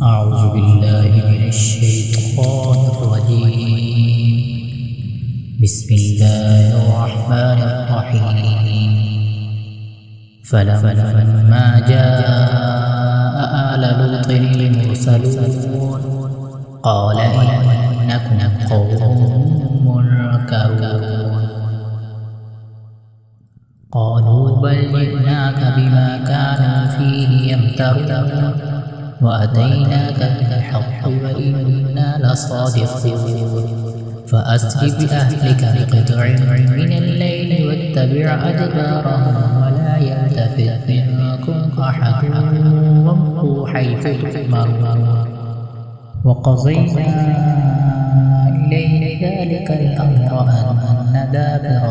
أعوذ بالله من الشيطان الرجيم. بسم الله الرحمن الرحيم. فلما جاء آل لوط المرسلون قال إنكم قوم منكرون. قالوا بل جئناك بما كانوا فيه يمترون وأتيناك بالحق وإنا لصادقون. فأسر بأهلك بقطع من الليل واتبع أدبارهم ولا يلتفت منكم أحد وامضوا حيث تؤمرون. وقضينا إليه ذلك الأمر أن دابر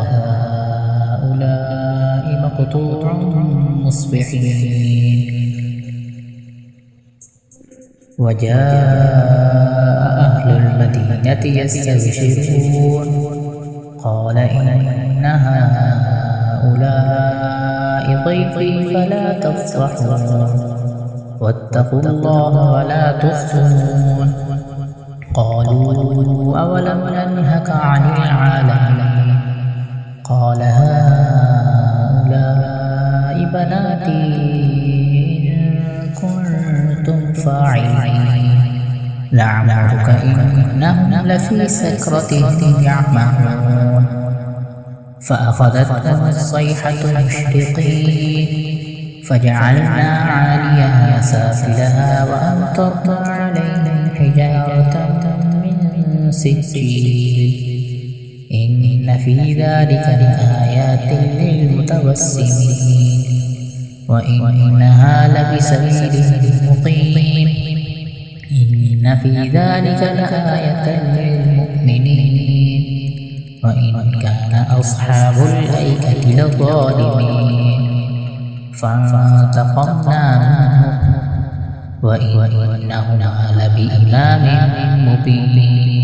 هؤلاء مقطوع مصبحين. وجاء أهل المدينة يستبشرون قال إن هؤلاء ضيفي فلا تفضحون واتقوا الله ولا تخزون. قالوا أولم ننهك عن العالمين. قال هؤلاء بناتي فاعلين لعمرك إنهم لفي سكرتهم يعمهون. فأخذتهم الصيحة مشرقين فجعلنا عاليها سافلها وأمطرنا عليهم حجارة من سجيل. إن في ذلك لآيات للمتوسمين وإنها لبسبيل مقيم. إن في ذلك لآية للمؤمنين وإن كان أصحاب الأيكة لظالمين. فانتقمنا منهم وإنهما لبإمام مبين.